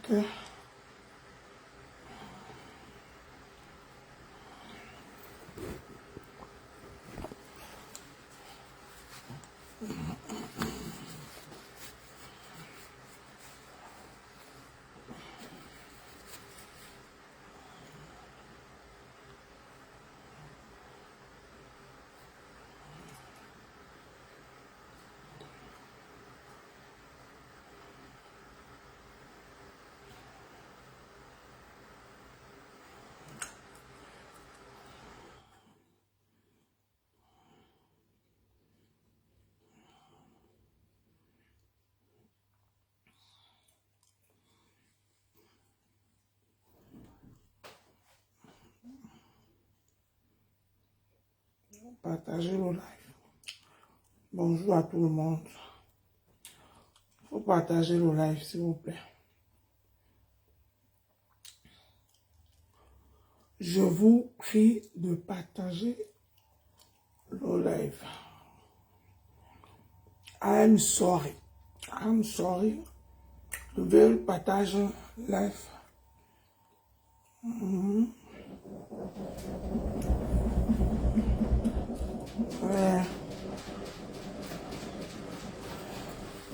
Ok. Partagez le live. Bonjour à tout le monde. Il faut partager le live, s'il vous plaît. Je vous prie de partager le live. I'm sorry. I'm sorry. Je vais partager live. Ouais.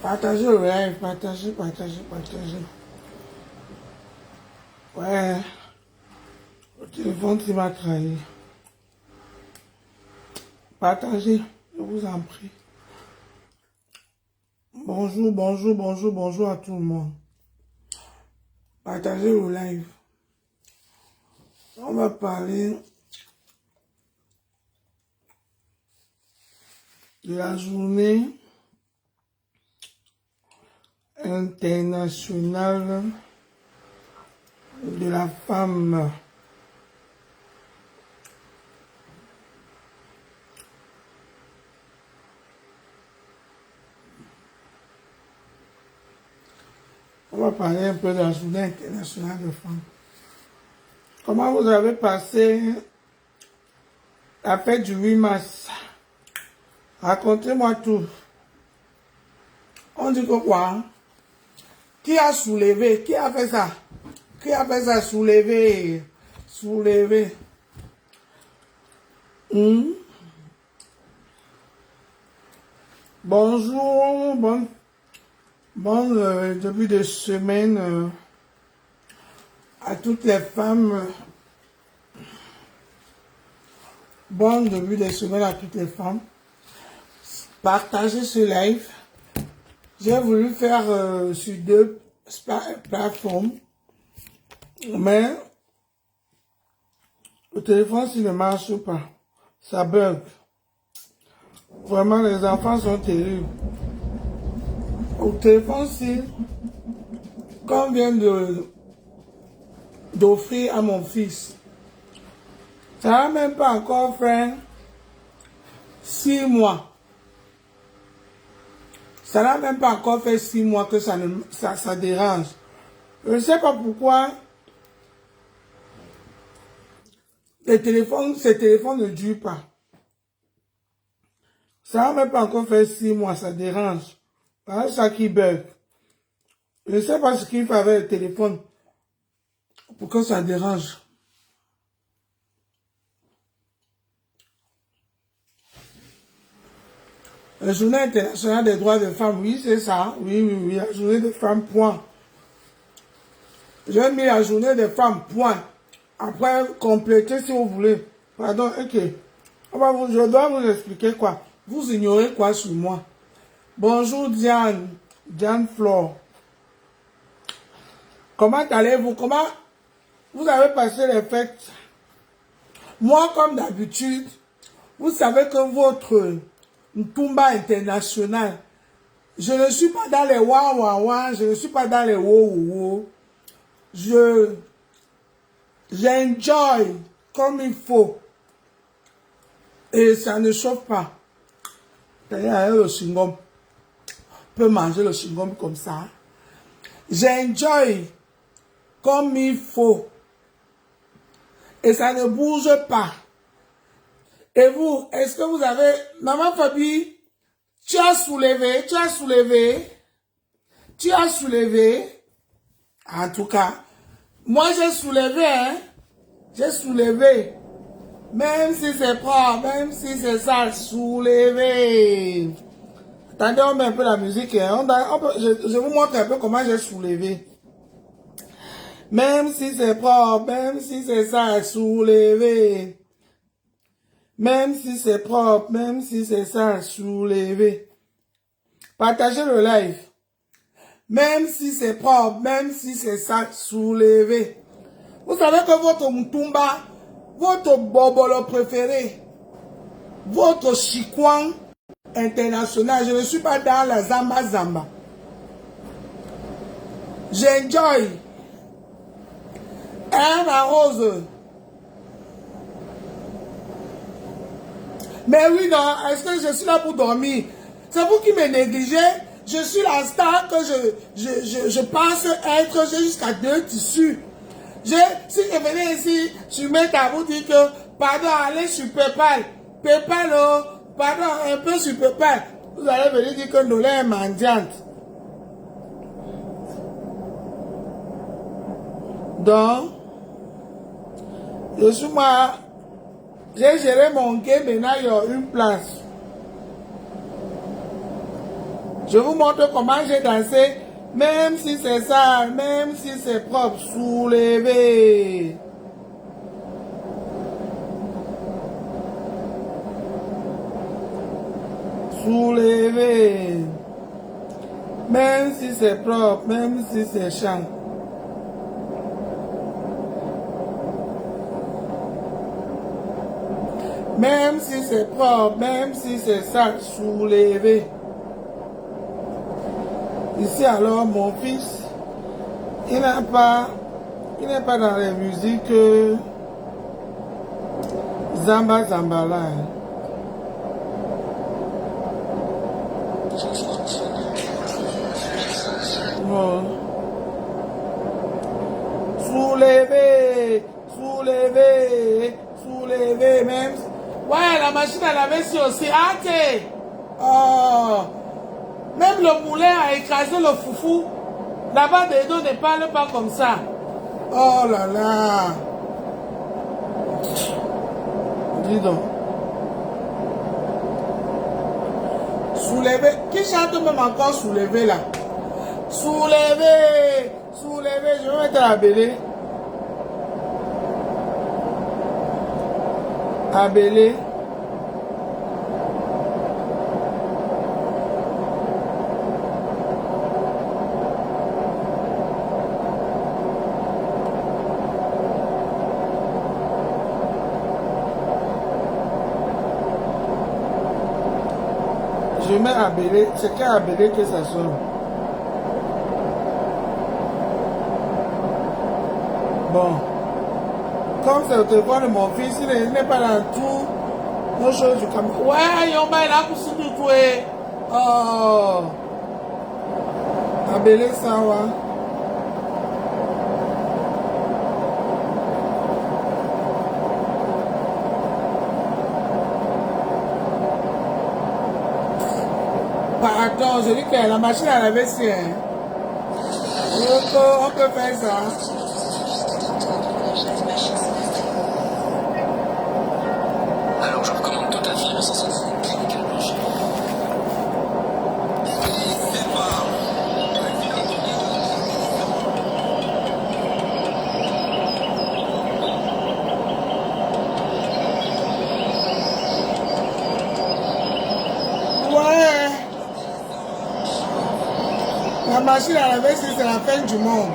Partagez le live, partagez. Ouais. Le téléphone qui m'a trahi. Partagez, je vous en prie. Bonjour à tout le monde. Partagez le live. On va parler de la journée internationale de la femme. On va parler un peu de la journée internationale de la femme. Comment vous avez passé la fête du 8 mars? Racontez-moi tout. On dit que quoi? Qui a soulevé? Qui a fait ça? Qui a fait ça? Soulever. Soulever. Bonjour. Bon début de semaine à toutes les femmes. Bon début de semaine à toutes les femmes. Partagez ce live. J'ai voulu faire sur deux plateformes. Mais le téléphone, s'il ne marche pas, ça bug. Vraiment, les enfants sont terribles. Au téléphone, si, qu'on vient d'offrir à mon fils, ça n'a même pas encore fait 6 mois. Ça n'a même pas encore fait 6 mois que ça dérange. Je ne sais pas pourquoi ces téléphones ne durent pas. Ça n'a même pas encore fait 6 mois, ça dérange. C'est ça qui bug. Je ne sais pas ce qu'il fait avec le téléphone pour que ça dérange. La journée internationale des droits des femmes, oui, c'est ça. Oui, la journée des femmes, point. J'ai mis la journée des femmes, point. Après, compléter si vous voulez. Pardon, ok. Je dois vous expliquer quoi. Vous ignorez quoi sur moi. Bonjour Diane, Diane Flore. Comment allez-vous? Comment vous avez passé les fêtes? Moi, comme d'habitude, vous savez que votre Ntumba international, je ne suis pas dans les wa, je ne suis pas dans les wo. J'enjoy comme il faut. Et ça ne chauffe pas. D'ailleurs, le chewing-gum peut manger le chewing-gum comme ça. J'enjoy comme il faut. Et ça ne bouge pas. Et vous, est-ce que vous avez... Maman Fabi, tu as soulevé. En tout cas, moi j'ai soulevé, hein. J'ai soulevé. Même si c'est propre, même si c'est sale, soulevé. Attendez, on met un peu la musique. Hein. Je vous montre un peu comment j'ai soulevé. Même si c'est propre, même si c'est sale, soulevé. Même si c'est propre, même si c'est sale, soulevé. Partagez le live. Même si c'est propre, même si c'est sale, soulevé. Vous savez que votre Mtumba, votre bobolo préféré, votre Chikwan international, je ne suis pas dans la Zamba Zamba. J'enjoy. Ma rose. Mais oui, non, est-ce que je suis là pour dormir? C'est vous qui me négligez. Je suis la star que je pense être. J'ai jusqu'à 2 tissus. Si je venais ici, tu mets à vous dire que, pardon, allez sur PayPal. PayPal, oh, pardon, un peu sur PayPal. Vous allez venir dire que nous est mendiante. Donc, je suis moi. J'ai géré mon game, maintenant il y a une place. Je vous montre comment j'ai dansé, même si c'est sale, même si c'est propre, soulevé. Soulevé. Même si c'est propre, même si c'est chiant. Même si c'est propre, même si c'est sale, soulevé. Ici alors, mon fils, il n'est pas dans les musiques Zamba Zamba là. Bon. Soulevé, soulevé, soulevé, même. Ouais, la machine à laver aussi. Hâte. Oh. Même le moulin a écrasé le foufou. Là-bas, des dos ne parlent pas comme ça. Oh là là. Dis donc. Soulevé. Qui chante même encore soulevé là? Soulevé. Soulevé. Je vais mettre la belée. Abélé. Je mets Abélé. C'est qu'à Abélé que ça sonne. Bon. Comme c'est au téléphone de mon fils, il n'est pas dans tout nos choses du Cameroun. Ouais, Yomba est là pour se tuer. Oh. Abélé Sawa. Pardon, je dis que la machine à laver, c'est... On peut faire ça. Alors je recommande tout à fait le 165 clinical blanchi. Ouais. La machine à laver, c'est la fin du monde.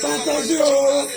Partagez, oh.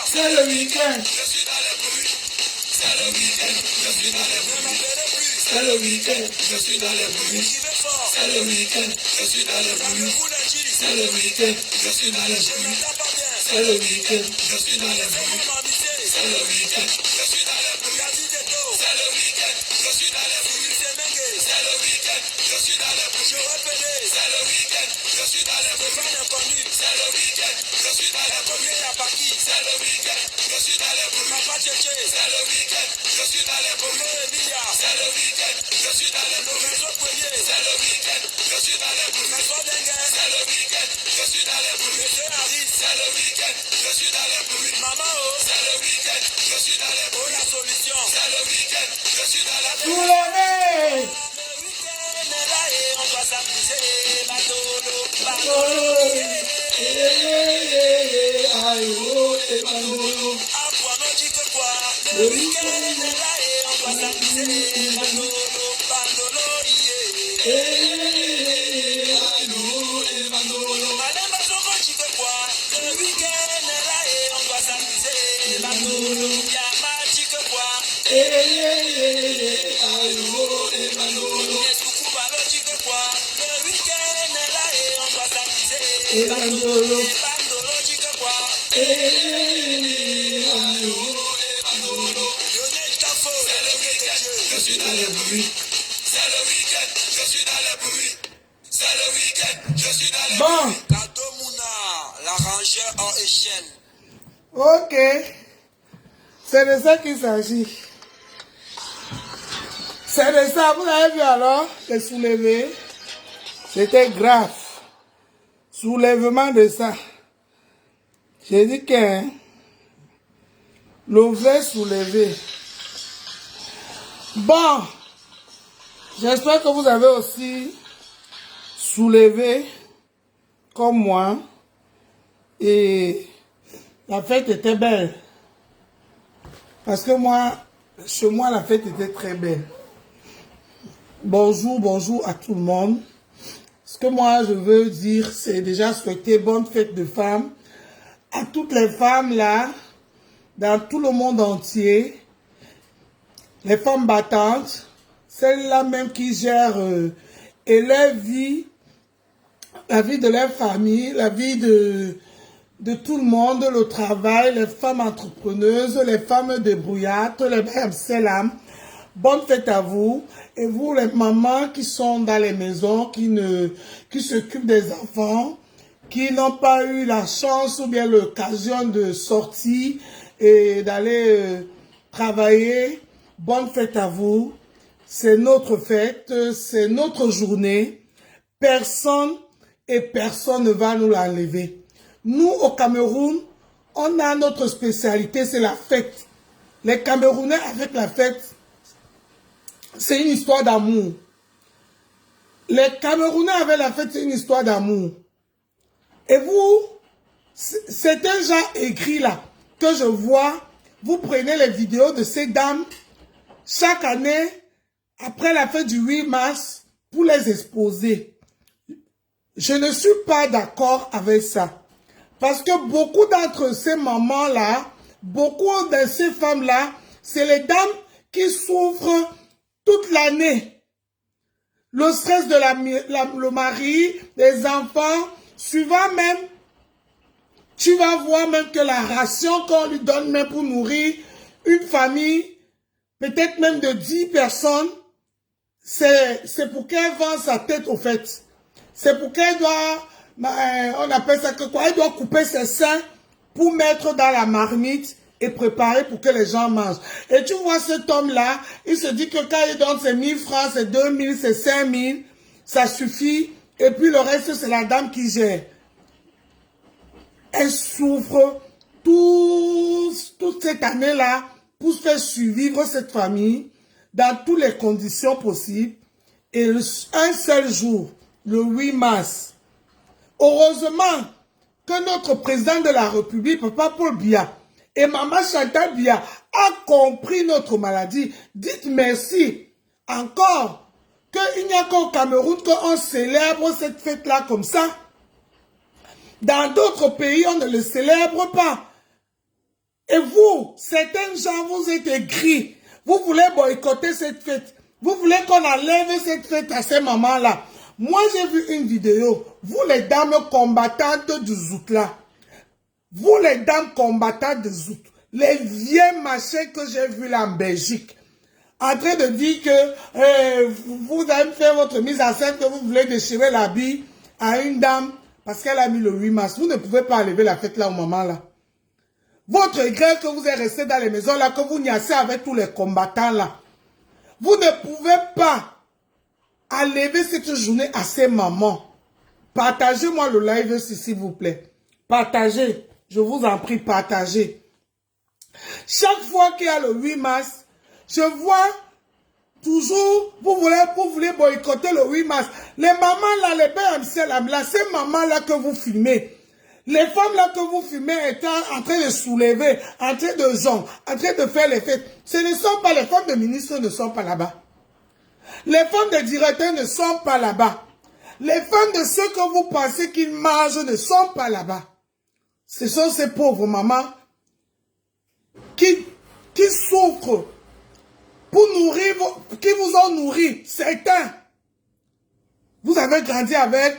C'est le week-end. C'est le week-end, je suis dans les bruits. C'est le week-end, je suis dans les bruits. C'est le week-end, je suis dans les bruits. C'est le week-end, je suis dans les bruits. C'est le week-end, je suis dans les bruits. C'est le week-end, je suis dans les bruits. C'est le week-end, je suis dans les bruits. C'est le week-end, je suis dans les bruits. C'est le week-end, je suis dans les bruits. C'est le week-end, je suis dans les bruits. C'est le week-end, je suis dans les bruits. C'est le week-end, je suis dans les bruits. C'est le week-end, je suis dans les bruits. C'est le week-end, je suis dans les bruits. C'est le week-end, je suis dans les bruits. C'est le week-end, je suis dans les bruits. C'est le week-end, je suis dans les bruits. C'est le week-end, je suis dans les bruits. Soulevez! On doit s'amuser, le week-end est là et on doit s'amuser. Je suis dans les bruits. C'est le week-end, je suis dans les bruits. C'est le week-end, je suis dans les bruits. Bon. Kadomouna, l'arrangeur en échelle. Ok. C'est de ça qu'il s'agit. C'est de ça, vous avez vu alors, le soulevé. C'était grave. Soulèvement de ça. J'ai dit que le vrai soulevé. Bon, j'espère que vous avez aussi soulevé comme moi. Et la fête était belle. Parce que moi, chez moi, la fête était très belle. Bonjour, bonjour à tout le monde. Ce que moi, je veux dire, c'est déjà souhaiter bonne fête de femmes à toutes les femmes là, dans tout le monde entier. Les femmes battantes, celles-là même qui gèrent et leur vie, la vie de leur famille, la vie de tout le monde, le travail, les femmes entrepreneuses, les femmes débrouillardes, les femmes selam. Bonne fête à vous. Et vous, les mamans qui sont dans les maisons, qui s'occupent des enfants, qui n'ont pas eu la chance ou bien l'occasion de sortir et d'aller travailler. Bonne fête à vous. C'est notre fête, c'est notre journée. Personne et personne ne va nous l'enlever. Nous, au Cameroun, on a notre spécialité, c'est la fête. Les Camerounais avec la fête, c'est une histoire d'amour. Les Camerounais avec la fête, c'est une histoire d'amour. Et vous, c'est un genre écrit là, que je vois, vous prenez les vidéos de ces dames, chaque année, après la fête du 8 mars, pour les exposer. Je ne suis pas d'accord avec ça. Parce que beaucoup d'entre ces mamans-là, beaucoup de ces femmes-là, c'est les dames qui souffrent toute l'année. Le stress de le mari, les enfants, suivant même, tu vas voir même que la ration qu'on lui donne même pour nourrir une famille, peut-être même de 10 personnes, c'est pour qu'elle vende sa tête au fait. C'est pour qu'elle doit, on appelle ça que quoi, elle doit couper ses seins pour mettre dans la marmite et préparer pour que les gens mangent. Et tu vois cet homme-là, il se dit que quand il donne ses 1000 francs, ses 2000, ses 5000, ça suffit. Et puis le reste, c'est la dame qui gère. Elle souffre toute cette année-là pour faire survivre cette famille dans toutes les conditions possibles. Et un seul jour, le 8 mars, heureusement que notre président de la République, Papa Paul Biya, et Maman Chantal Biya a compris notre maladie. Dites merci encore qu'il n'y a qu'au Cameroun qu'on célèbre cette fête-là comme ça. Dans d'autres pays, on ne le célèbre pas. Et vous, certains gens, vous êtes aigris. Vous voulez boycotter cette fête. Vous voulez qu'on enlève cette fête à ces mamans-là. Moi, j'ai vu une vidéo. Vous, les dames combattantes du Zout-là. Vous, les dames combattantes du Zout. Les vieux machins que j'ai vus là en Belgique. En train de dire que vous avez fait votre mise en scène, que vous voulez déchirer l'habit à une dame parce qu'elle a mis le 8 mars. Vous ne pouvez pas enlever la fête là au moment là. Votre grève que vous êtes resté dans les maisons là, que vous niassez avec tous les combattants là. Vous ne pouvez pas enlever cette journée à ces mamans. Partagez-moi le live ici, s'il vous plaît. Partagez. Je vous en prie, partagez. Chaque fois qu'il y a le 8 mars, je vois toujours, vous voulez boycotter le 8 mars. Les mamans là, les pères là, ces mamans là que vous filmez, les femmes là que vous filmez étant en train de soulever, en train de zong, en train de faire les fêtes, ce ne sont pas les femmes de ministres, ne sont pas là-bas. Les femmes de directeurs ne sont pas là-bas. Les femmes de ceux que vous pensez qu'ils mangent ne sont pas là-bas. Ce sont ces pauvres mamans qui souffrent pour nourrir, qui vous ont nourri. Certains, vous avez grandi avec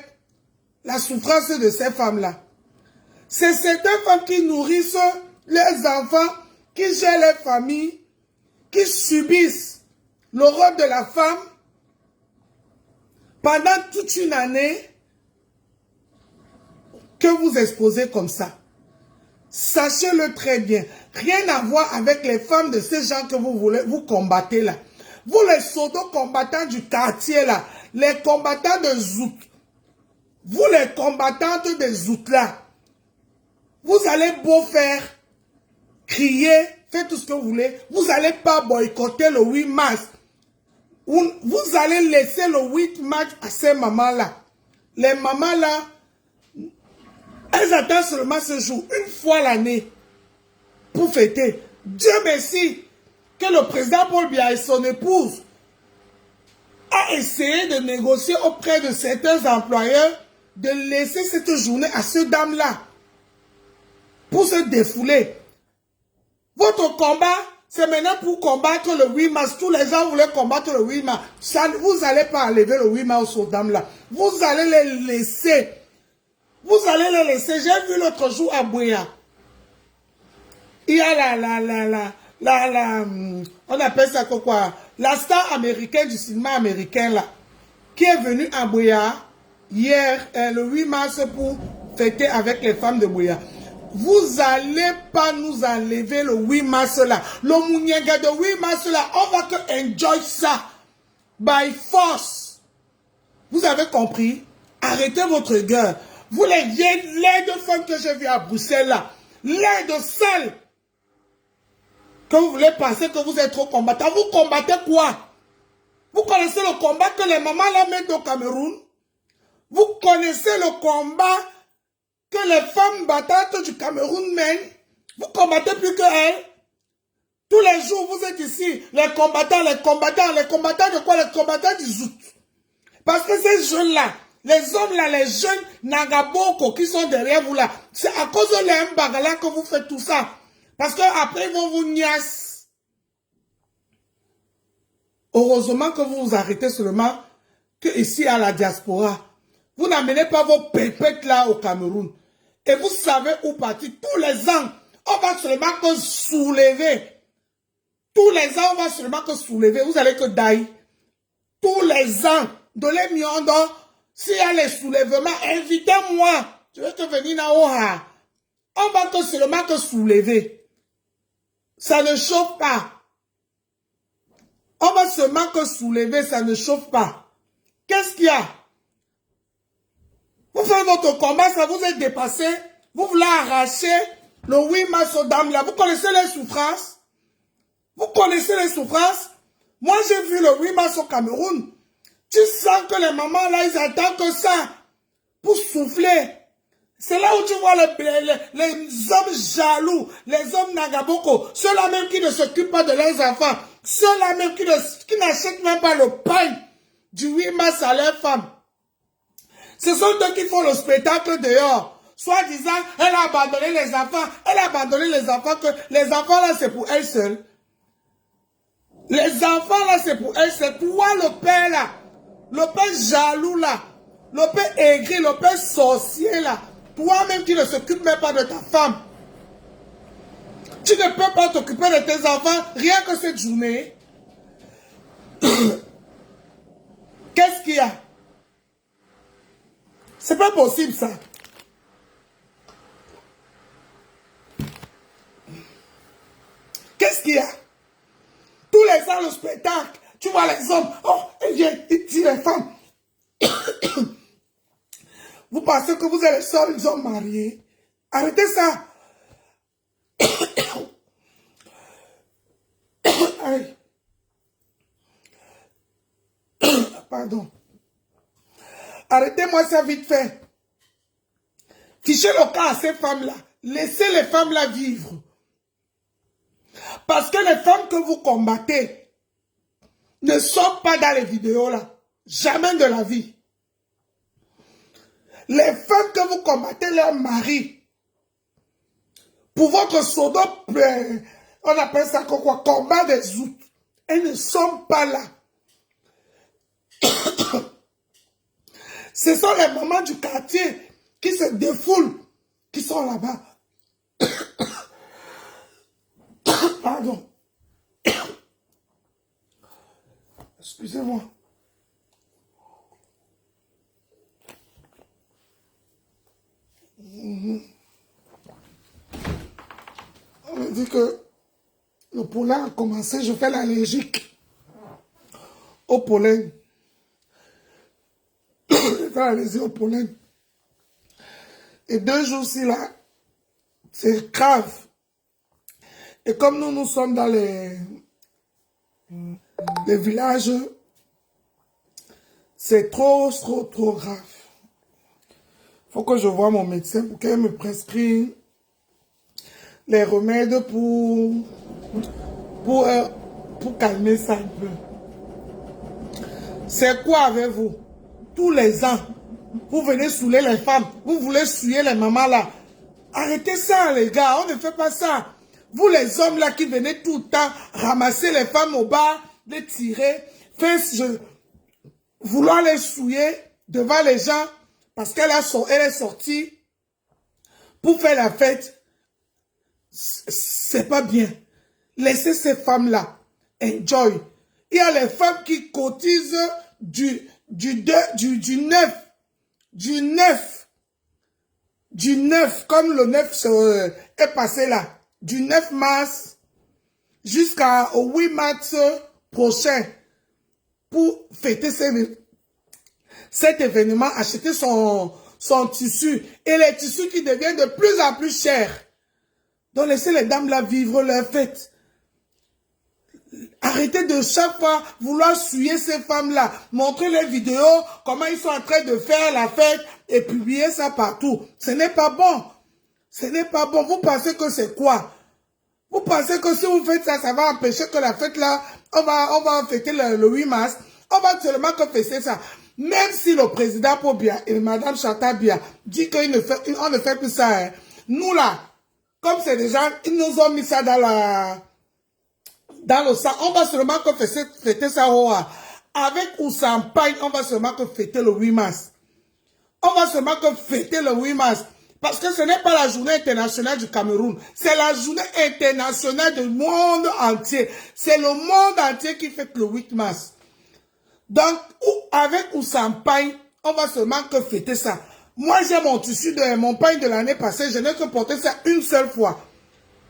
la souffrance de ces femmes-là. C'est certaines femmes qui nourrissent leurs enfants, qui gèrent leur famille, qui subissent le rôle de la femme pendant toute une année que vous exposez comme ça. Sachez-le très bien. Rien à voir avec les femmes de ces gens que vous combattez là. Vous les pseudo-combattants du quartier là. Les combattants de Zout. Vous les combattantes de Zout là. Vous allez beau faire, crier, faire tout ce que vous voulez. Vous n'allez pas boycotter le 8 mars. Vous allez laisser le 8 mars à ces mamans-là. Les mamans-là, elles attendent seulement ce jour, une fois l'année, pour fêter. Dieu merci que le président Paul Biya et son épouse a essayé de négocier auprès de certains employeurs de laisser cette journée à ces dames-là pour se défouler. Votre combat, c'est maintenant pour combattre le 8 mars. Tous les gens voulaient combattre le 8 mars. Ça, vous n'allez pas enlever le 8 mars aux dames-là. Vous allez les laisser. Vous allez les laisser. J'ai vu l'autre jour à Buea. Il y a on appelle ça quoi? La star américaine du cinéma américain là, qui est venue à Buea hier, le 8 mars, pour fêter avec les femmes de Buea. Vous allez pas nous enlever le 8 mars là. Le mounienga de 8 mars là, on va que enjoy ça. By force. Vous avez compris? Arrêtez votre gueule. Vous les laides femmes que j'ai vues à Bruxelles là. Laides sales. que vous voulez penser que vous êtes trop combattant. Vous combattez quoi? Vous connaissez le combat que les mamans là mettent au Cameroun? Vous connaissez le combat que les femmes battantes du Cameroun mènent? Vous combattez plus que elles? Tous les jours, vous êtes ici, les combattants de quoi? Les combattants du Zout. Parce que ces jeunes-là, les hommes là, les jeunes Nagaboko qui sont derrière vous là, c'est à cause de les Mbagala que vous faites tout ça. Parce qu'après, ils vont vous niasse. Heureusement que vous vous arrêtez seulement que ici à la diaspora. Vous n'amenez pas vos pépettes là au Cameroun. Et vous savez où partir. Tous les ans, on va seulement que soulever. Tous les ans, on va seulement que soulever. Vous allez que daï. Tous les ans, de les miondo, s'il y a les soulèvements, invitez-moi. Je vais te venir à Oha. On va que seulement que soulever. Ça ne chauffe pas. On va seulement que soulever, ça ne chauffe pas. Qu'est-ce qu'il y a? Vous faites votre combat, ça vous est dépassé. Vous voulez arracher le 8 mars aux dames là. Vous connaissez les souffrances? Vous connaissez les souffrances? Moi, j'ai vu le 8 mars au Cameroun. Tu sens que les mamans là, ils attendent que ça pour souffler. C'est là où tu vois les hommes jaloux, les hommes Nagaboko, ceux-là même qui ne s'occupent pas de leurs enfants, ceux-là même qui n'achètent même pas le pain du 8 mars à leurs femmes. Ce sont eux qui font le spectacle dehors. Soit disant, elle a abandonné les enfants, que les enfants là c'est pour elle seule. Les enfants là c'est pour elle seule. Toi le père là, le père jaloux là, le père aigri, le père sorcier là, toi-même qui ne s'occupe même pas de ta femme. Tu ne peux pas t'occuper de tes enfants rien que cette journée. Qu'est-ce qu'il y a? C'est pas possible ça. Qu'est-ce qu'il y a? Tous les ans le spectacle, tu vois les hommes, oh, ils tirent les femmes. Vous pensez que vous êtes les seuls hommes mariés? Arrêtez ça. Pardon. Arrêtez-moi ça vite fait. Fichez le cas à ces femmes-là. Laissez les femmes-là vivre. Parce que les femmes que vous combattez ne sont pas dans les vidéos là. Jamais de la vie. Les femmes que vous combattez, leur mari, pour votre sodo, on appelle ça quoi? Combat des Zouts. Elles ne sont pas là. Ce sont les mamans du quartier qui se défoulent, qui sont là-bas. Pardon. Excusez-moi. On me dit que le pollen a commencé, je fais l'allergique au pollen. Je fais l'allergie au pollen. Et 2 jours-ci là, c'est grave. Et comme nous sommes dans les villages, c'est trop grave. Faut que je voie mon médecin pour qu'elle me prescrive les remèdes pour calmer ça un peu. C'est quoi avec vous? Tous les ans, vous venez saouler les femmes, vous voulez souiller les mamans là. Arrêtez ça les gars, on ne fait pas ça. Vous les hommes là qui venez tout le temps ramasser les femmes au bar, les tirer, vouloir les souiller devant les gens parce qu'elle est sortie pour faire la fête. C'est pas bien. Laissez ces femmes-là enjoy. Il y a les femmes qui cotisent du 9, comme le 9 est passé là, du 9 mars jusqu'au 8 mars prochain pour fêter cet événement, acheter son tissu et les tissus qui deviennent de plus en plus chers. Donc laissez les dames là vivre leur fête. Arrêtez de chaque fois vouloir suyer ces femmes-là. Montrer les vidéos, comment ils sont en train de faire la fête et publier ça partout. Ce n'est pas bon. Ce n'est pas bon. Vous pensez que c'est quoi? Vous pensez que si vous faites ça, ça va empêcher que la fête là, on va fêter le 8 mars. On va seulement que fêter ça. Même si le président Pobia et Madame Chantal Bia dit qu'on ne fait plus ça, hein. Nous là, comme c'est déjà, ils nous ont mis ça dans le sang, on va seulement que fêter ça. Avec ou sans paille, on va seulement que fêter le 8 mars. On va seulement que fêter le 8 mars. Parce que ce n'est pas la journée internationale du Cameroun. C'est la journée internationale du monde entier. C'est le monde entier qui fête le 8 mars. Donc, avec ou sans paille, on va seulement que fêter ça. Moi, j'ai mon tissu de mon paille de l'année passée. Je n'ai que porté ça une seule fois.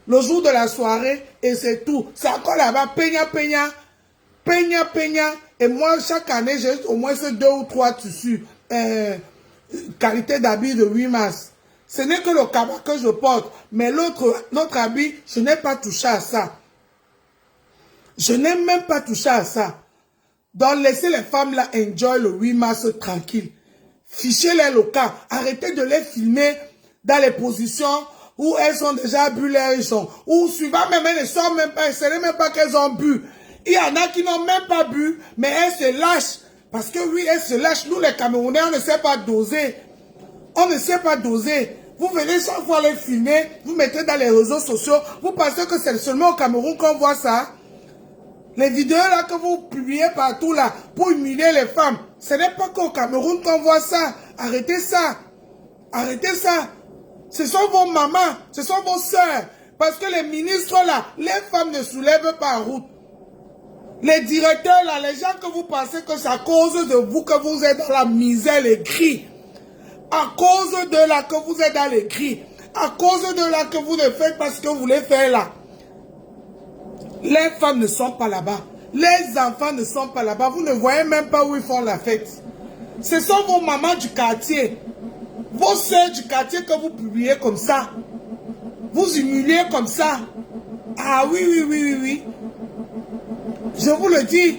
Le jour de la soirée, et c'est tout. C'est encore là-bas, peña. Et moi, chaque année, j'ai au moins 2 ou 3 tissus. Qualité d'habit de 8 mars. Ce n'est que le cabas que je porte. Mais l'autre habit, je n'ai pas touché à ça. Je n'ai même pas touché à ça. Donc, laissez les femmes là enjoy le 8 mars tranquille. Fichez-les le cas. Arrêtez de les filmer dans les positions où elles ont déjà bu leur son. Ou suivant même, elles ne sont même pas, ce n'est même pas qu'elles ont bu. Il y en a qui n'ont même pas bu, mais elles se lâchent. Parce que oui, elles se lâchent. Nous, les Camerounais, on ne sait pas doser. On ne sait pas doser. Vous venez chaque fois les filmer, vous mettez dans les réseaux sociaux. Vous pensez que c'est seulement au Cameroun qu'on voit ça? Les vidéos là que vous publiez partout là, pour humilier les femmes, ce n'est pas qu'au Cameroun qu'on voit ça. Arrêtez ça. Arrêtez ça. Ce sont vos mamans, ce sont vos sœurs. Parce que les ministres là, les femmes ne soulèvent pas en route. Les directeurs là, les gens que vous pensez que c'est à cause de vous que vous êtes dans la misère, les cris. À cause de là que vous êtes dans les cris. À cause de là que vous ne faites pas ce que vous voulez faire là. Les femmes ne sont pas là-bas. Les enfants ne sont pas là-bas. Vous ne voyez même pas où ils font la fête. Ce sont vos mamans du quartier. Vos soeurs du quartier que vous publiez comme ça. Vous humiliez comme ça. Ah oui. Je vous le dis.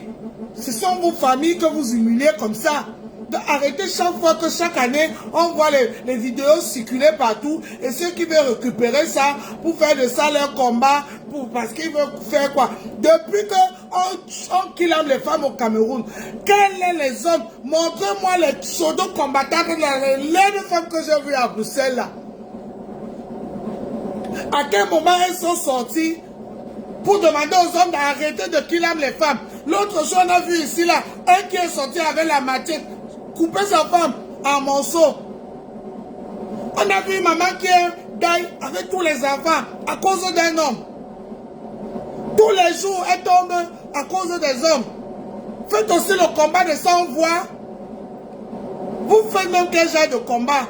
Ce sont vos familles que vous humiliez comme ça. Donc, arrêtez chaque fois que chaque année, on voit les vidéos circuler partout. Et ceux qui veulent récupérer ça pour faire de ça leur combat, parce qu'ils veulent faire quoi? Depuis qu'on kidnappe les femmes au Cameroun, quels sont les hommes? Montrez-moi les pseudo-combattants, les femmes que j'ai vues à Bruxelles là. À quel moment elles sont sorties pour demander aux hommes d'arrêter de kidnapper les femmes? L'autre jour, on a vu ici là, un qui est sorti avec la machette, couper sa femme en morceaux. On a vu une maman qui est gagne avec tous les enfants à cause d'un homme. Tous les jours, elle tombe à cause des hommes. Faites aussi le combat de sans-voix. Vous faites même quel genre de combat?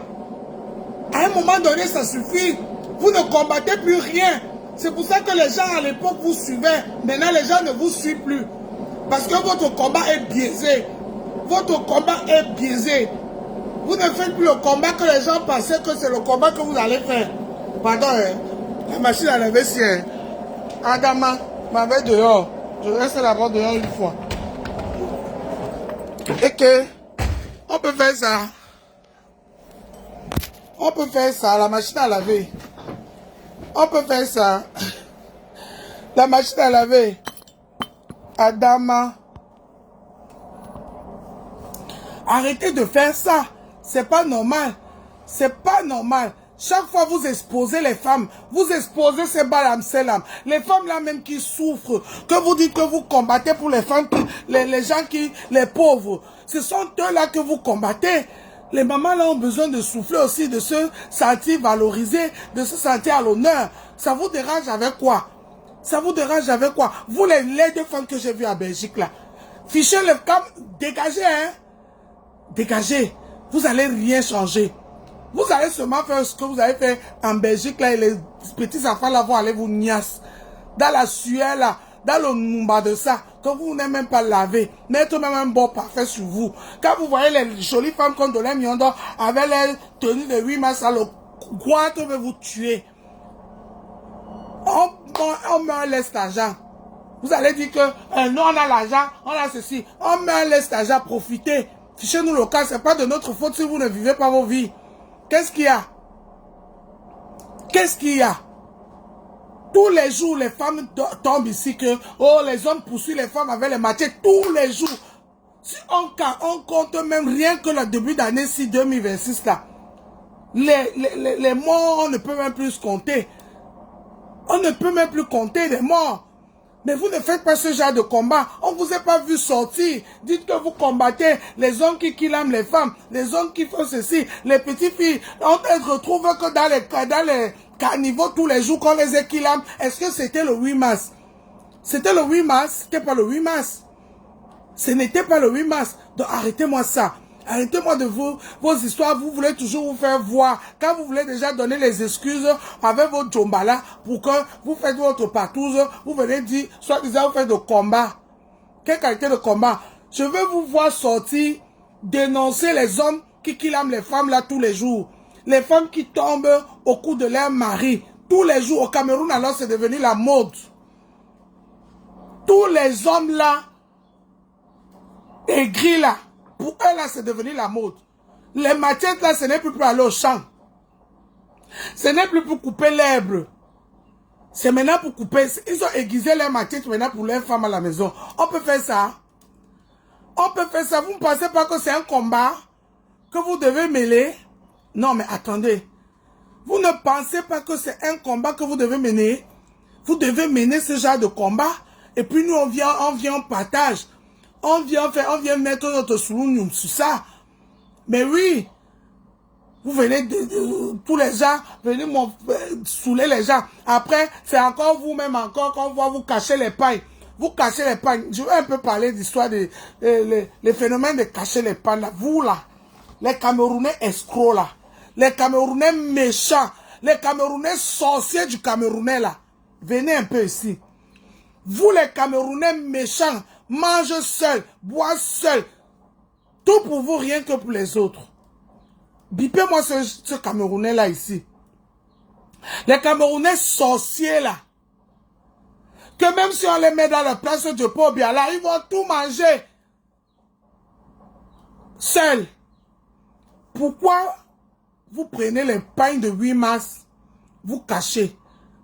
À un moment donné, ça suffit. Vous ne combattez plus rien. C'est pour ça que les gens à l'époque vous suivaient. Maintenant, les gens ne vous suivent plus. Parce que votre combat est biaisé. Votre combat est biaisé. Vous ne faites plus le combat que les gens pensaient que c'est le combat que vous allez faire. Pardon, hein. La machine à laver, si hein. Adama m'avait dehors. Je reste là-bas dehors une fois. Et que, on peut faire ça. On peut faire ça, la machine à laver. On peut faire ça. La machine à laver. Adama. Arrêtez de faire ça. C'est pas normal. C'est pas normal. Chaque fois vous exposez les femmes, vous exposez ces balamselam, les femmes là même qui souffrent, que vous dites que vous combattez pour les femmes, les gens qui, les pauvres. Ce sont eux là que vous combattez. Les mamans là ont besoin de souffler aussi, de se sentir valorisées, de se sentir à l'honneur. Ça vous dérange avec quoi? Ça vous dérange avec quoi? Vous les deux femmes que j'ai vues à Belgique là, fichez les femmes, dégagez hein. Dégagez. Vous allez rien changer. Vous allez seulement faire ce que vous avez fait en Belgique là et les petits enfants là vont aller vous niasse. Dans la sueur là, dans le numba de ça, que vous n'avez même pas lavé. Mettre même un bon parfait sur vous. Quand vous voyez les jolies femmes comme Dolem Yondo avec les tenues de 8 mars, le goitre veut vous tuer. On meurt laisse l'argent. Vous allez dire que nous, on a l'argent, on a ceci. On laisse l'argent profiter. Fichez-nous le cas, ce n'est pas de notre faute si vous ne vivez pas vos vies. Qu'est-ce qu'il y a? Qu'est-ce qu'il y a? Tous les jours, les femmes tombent ici que oh, les hommes poursuivent les femmes avec les machettes. Tous les jours. Si on compte même rien que le début d'année 2026 là, les morts, on ne peut même plus compter. On ne peut même plus compter les morts. Mais vous ne faites pas ce genre de combat. On ne vous a pas vu sortir. Dites que vous combattez les hommes qui killent les femmes, les hommes qui font ceci, les petites filles. On ne retrouve que dans les carnivores tous les jours qu'on les équille. Est-ce que c'était le 8 mars? C'était le 8 mars? C'était pas le 8 mars. Ce n'était pas le 8 mars. Donc arrêtez-moi ça. Arrêtez-moi de vos histoires. Vous voulez toujours vous faire voir. Quand vous voulez déjà donner les excuses avec votre djombala pour que vous faites votre partouze, vous venez dire, soit disant vous faites de combat. Quelle qualité de combat? Je veux vous voir sortir, dénoncer les hommes qui killent les femmes là tous les jours. Les femmes qui tombent au cou de leur mari. Tous les jours au Cameroun, alors c'est devenu la mode. Tous les hommes là, aigris là, pour eux là, c'est devenu la mode. Les machettes là, ce n'est plus pour aller au champ. Ce n'est plus pour couper l'herbe. C'est maintenant pour couper. Ils ont aiguisé les machettes maintenant pour les femmes à la maison. On peut faire ça. On peut faire ça. Vous ne pensez pas que c'est un combat que vous devez mêler? Non, mais attendez. Vous ne pensez pas que c'est un combat que vous devez mener? Vous devez mener ce genre de combat. Et puis nous, on vient, on partage. On vient mettre notre soulounium sur ça. Mais oui, vous venez tous les gens, venez saouler les gens. Après, c'est encore vous-même encore qu'on va vous cacher les pailles. Vous cachez les pailles. Je vais un peu parler d'histoire les phénomènes de cacher les pailles là. Vous là, les Camerounais escrocs là, les Camerounais méchants, les Camerounais sorciers du Camerounais là. Venez un peu ici. Vous les Camerounais méchants, mangez seuls, boivez seuls. Tout pour vous, rien que pour les autres. Bipez-moi ce Camerounais là ici. Les Camerounais sorciers là. Que même si on les met dans la place de Pobia là, ils vont tout manger. Seuls. Pourquoi vous prenez les pains de 8 mars, vous cachez,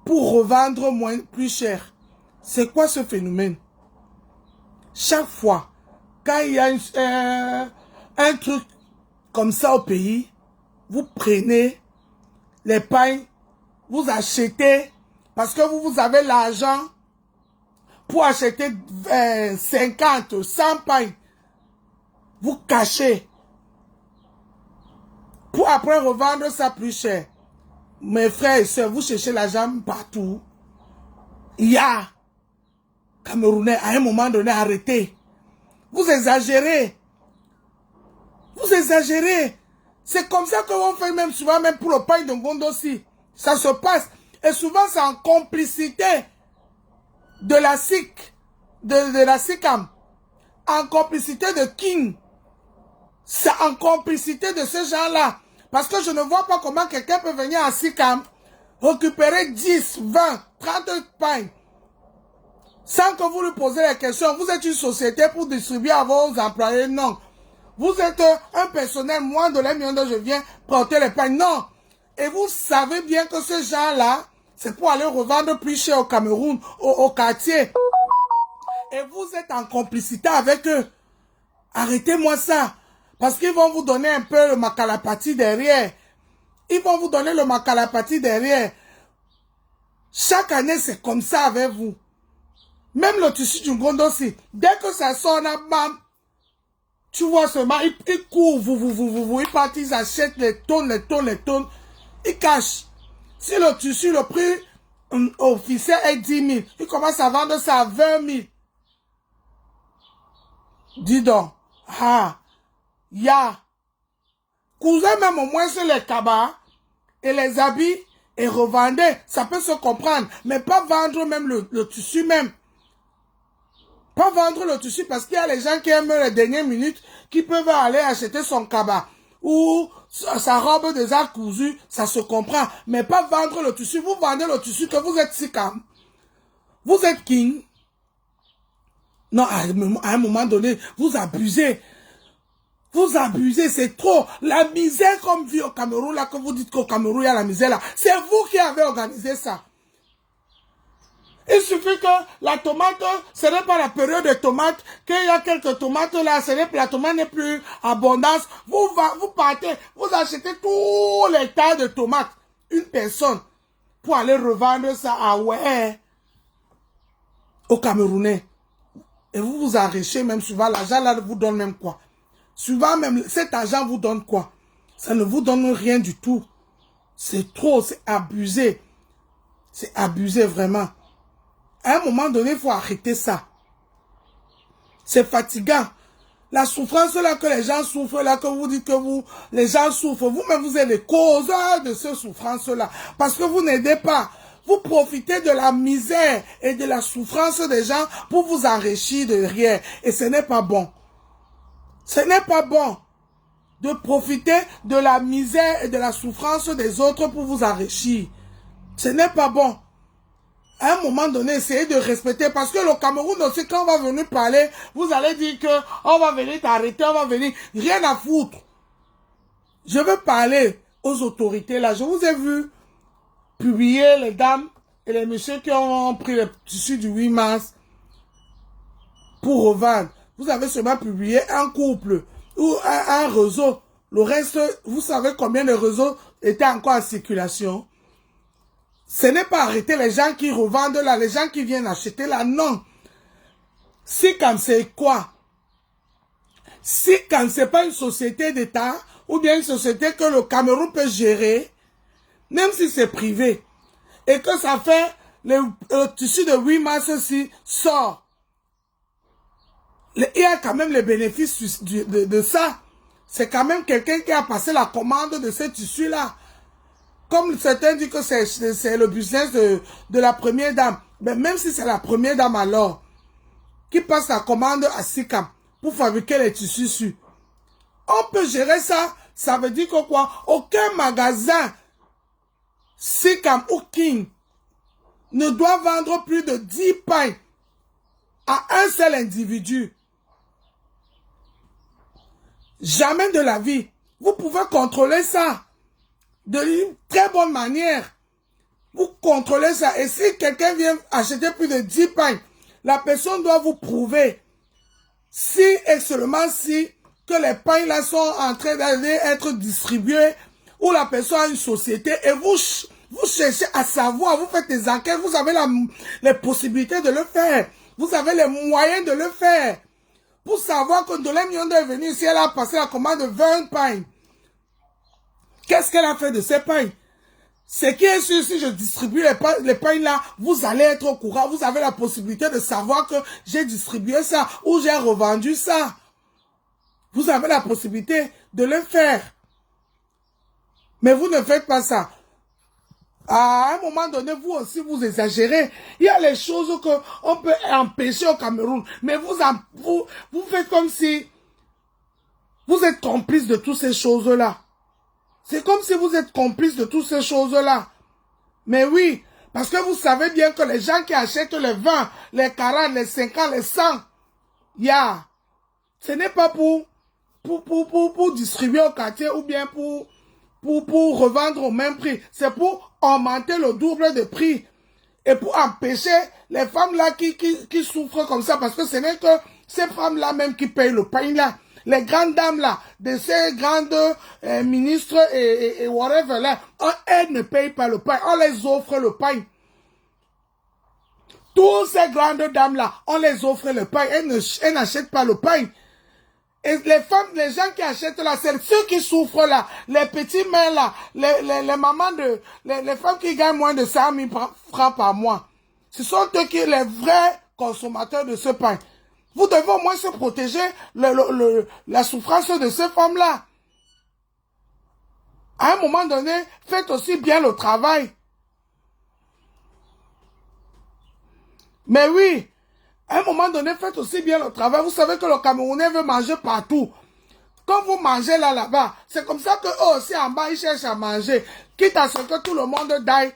pour revendre plus cher? C'est quoi ce phénomène? Chaque fois, quand il y a un truc comme ça au pays, vous prenez les pains, vous achetez, parce que vous avez l'argent pour acheter 50, 100 pains. Vous cachez. Pour après revendre ça plus cher. Mes frères et sœurs, vous cherchez l'argent partout. Il y a Camerounais, à un moment donné, arrêtez. Vous exagérez. Vous exagérez. C'est comme ça que l'on fait même souvent, même pour le pain de Ngondo aussi. Ça se passe. Et souvent, c'est en complicité de la SIC, de la SICAM. En complicité de King. C'est en complicité de ces gens-là. Parce que je ne vois pas comment quelqu'un peut venir à SICAM, récupérer 10, 20, 30 pains. Sans que vous lui posez la question, vous êtes une société pour distribuer à vos employés, non. Vous êtes un personnel, moi de l'Union dont je viens porter les pains, non. Et vous savez bien que ces gens-là, c'est pour aller revendre plus cher au Cameroun, au quartier. Et vous êtes en complicité avec eux. Arrêtez-moi ça. Parce qu'ils vont vous donner un peu le makalapati derrière. Ils vont vous donner le makalapati derrière. Chaque année, c'est comme ça avec vous. Même le tissu du Ngondo aussi. Dès que ça sort, bam, tu vois seulement, ils courent, ils partent, ils achètent les tonnes. Ils cachent. Si le tissu, le prix officiel est 10 000, ils commencent à vendre ça à 20 000. Dis donc, il y a cousin même au moins sur les cabas et les habits et revendez, ça peut se comprendre, mais pas vendre même le tissu même. Pas vendre le tissu parce qu'il y a les gens qui aiment les dernières minutes qui peuvent aller acheter son cabas ou sa robe déjà cousue, ça se comprend, mais pas vendre le tissu. Vous vendez le tissu que vous êtes SICAM, vous êtes King, Non, à un moment donné, vous abusez. Vous abusez, c'est trop. La misère comme vie au Cameroun, là, que vous dites qu'au Cameroun, il y a la misère, là, c'est vous qui avez organisé ça. Il suffit que la tomate, ce n'est pas la période des tomates, qu'il y a quelques tomates là, la tomate n'est plus abondance. Vous partez, vous achetez tous les tas de tomates, une personne, pour aller revendre ça à ouais, au Camerounais. Et vous vous enrichez même souvent, l'argent là vous donne même quoi. Souvent même, cet argent vous donne quoi? Ça ne vous donne rien du tout. C'est trop, c'est abusé. C'est abusé vraiment. À un moment donné, il faut arrêter ça. C'est fatigant. La souffrance là que les gens souffrent, là que vous dites que les gens souffrent, vous-même vous êtes les causes de cette souffrance là. Parce que vous n'aidez pas. Vous profitez de la misère et de la souffrance des gens pour vous enrichir de rien. Et ce n'est pas bon. Ce n'est pas bon de profiter de la misère et de la souffrance des autres pour vous enrichir. Ce n'est pas bon. À un moment donné, essayez de respecter, parce que le Cameroun aussi, quand on va venir parler, vous allez dire que on va venir t'arrêter, on va venir, rien à foutre. Je veux parler aux autorités là. Je vous ai vu publier les dames et les messieurs qui ont pris le tissu du 8 mars pour revendre. Vous avez seulement publié un couple ou un réseau. Le reste, vous savez combien de réseaux étaient encore en circulation? Ce n'est pas arrêter les gens qui revendent là, les gens qui viennent acheter là, non. Si comme c'est quoi? Si comme c'est pas une société d'État, ou bien une société que le Cameroun peut gérer, même si c'est privé, et que ça fait le tissu de 8 mars aussi sort, il y a quand même les bénéfices de ça. C'est quand même quelqu'un qui a passé la commande de ce tissu-là. Comme certains disent que c'est le business de la première dame. Mais même si c'est la première dame alors, qui passe la commande à Sikam pour fabriquer les tissus, on peut gérer ça. Ça veut dire que quoi? Aucun magasin Sikam ou King ne doit vendre plus de 10 pains à un seul individu. Jamais de la vie. Vous pouvez contrôler ça d'une très bonne manière. Vous contrôlez ça. Et si quelqu'un vient acheter plus de 10 pains, la personne doit vous prouver si et seulement si que les pains là sont en train d'aller être distribués ou la personne a une société et vous cherchez à savoir, vous faites des enquêtes, vous avez les possibilités de le faire. Vous avez les moyens de le faire. Pour savoir que Dolem Yondo est venue ici, elle a passé la commande de 20 pains. Qu'est-ce qu'elle a fait de ces pains? Ce qui est sûr, si je distribue les pains là, vous allez être au courant. Vous avez la possibilité de savoir que j'ai distribué ça ou j'ai revendu ça. Vous avez la possibilité de le faire. Mais vous ne faites pas ça. À un moment donné, vous aussi, vous exagérez. Il y a les choses qu'on peut empêcher au Cameroun. Mais vous faites comme si vous êtes complice de toutes ces choses-là. C'est comme si vous êtes complice de toutes ces choses-là. Mais oui, parce que vous savez bien que les gens qui achètent les 20, les 40, les 50, les 100, ce n'est pas pour distribuer au quartier ou bien pour revendre au même prix. C'est pour augmenter le double de prix. Et pour empêcher les femmes là qui souffrent comme ça. Parce que ce n'est que ces femmes là même qui payent le pain là. Les grandes dames là, de ces grandes ministres et whatever là, elles ne payent pas le pain. On les offre le pain. Toutes ces grandes dames là, on les offre le pain. Elles n'achètent pas le pain. Et les femmes, les gens qui achètent là, c'est ceux qui souffrent là, les petits mères là, les mamans les femmes qui gagnent moins de 100 000 francs par mois. Ce sont eux qui sont les vrais consommateurs de ce pain. Vous devez au moins se protéger la souffrance de ces femmes-là. À un moment donné, faites aussi bien le travail. Mais oui, à un moment donné, faites aussi bien le travail. Vous savez que le Camerounais veut manger partout. Quand vous mangez là-bas, c'est comme ça que eux aussi en bas, ils cherchent à manger. Quitte à ce que tout le monde daille.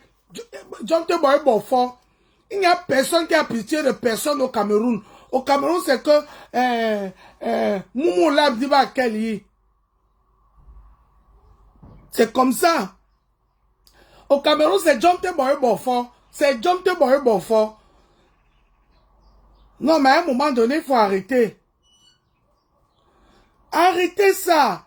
Il n'y a personne qui a pitié de personne au Cameroun. Au Cameroun, c'est que Moumou Lab dit va Kelly. C'est comme ça. Au Cameroun, c'est Jomte Boye Bofo. C'est Jomte Boye Bofo. Non, mais à un moment donné, il faut arrêter. Arrêtez ça.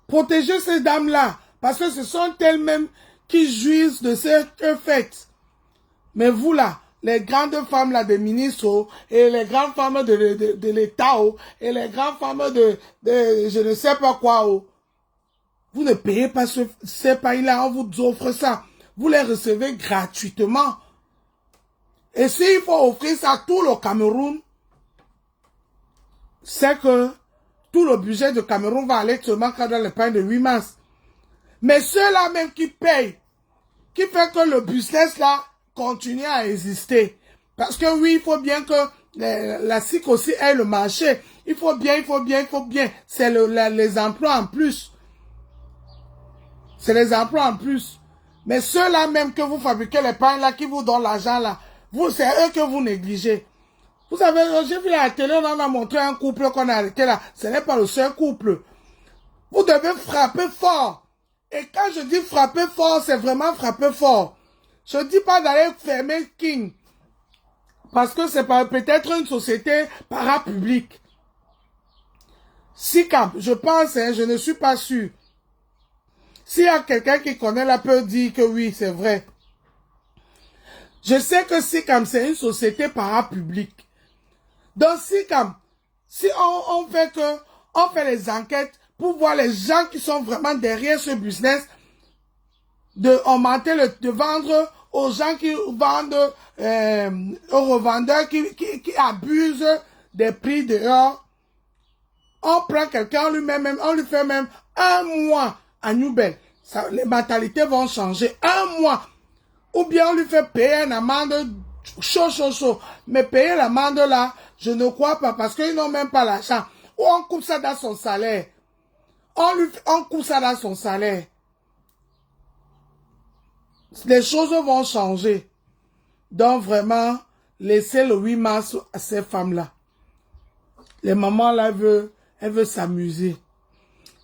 Protégez ces dames-là. Parce que ce sont elles-mêmes qui jouissent de ce que faites. Mais vous là, les grandes femmes là, des ministres, et les grandes femmes de l'État, et les grandes femmes de je ne sais pas quoi, vous ne payez pas ces pays-là, on vous offre ça. Vous les recevez gratuitement. Et s'il faut offrir ça à tout le Cameroun, c'est que tout le budget de Cameroun va aller seulement dans le pain de 8 mars. Mais ceux-là même qui payent, qui fait que le business là continue à exister. Parce que oui, il faut bien que la SIC aussi ait le marché. Il faut bien. C'est les emplois en plus. C'est les emplois en plus. Mais ceux-là même que vous fabriquez les pains là, qui vous donnent l'argent là, c'est eux que vous négligez. Vous savez, j'ai vu à la télé, on a montré un couple qu'on a arrêté là. Ce n'est pas le seul couple. Vous devez frapper fort. Et quand je dis frapper fort, c'est vraiment frapper fort. Je ne dis pas d'aller fermer King. Parce que c'est peut-être une société parapublique. SICAM, je pense, hein, je ne suis pas sûr. S'il y a quelqu'un qui connaît la peut dire que oui, c'est vrai. Je sais que SICAM, c'est une société parapublique. Donc SICAM, si on fait les enquêtes pour voir les gens qui sont vraiment derrière ce business, de vendre aux gens qui vendent, aux revendeurs qui abusent des prix dehors. On prend quelqu'un, on lui fait même un mois à Newbel. Les mentalités vont changer. Un mois. Ou bien on lui fait payer une amende chaud. Mais payer l'amende là, je ne crois pas parce qu'ils n'ont même pas l'argent. Ou on coupe ça dans son salaire. On coupe ça dans son salaire. Les choses vont changer. Donc vraiment, laissez le 8 mars à ces femmes-là. Les mamans là, elles veulent s'amuser.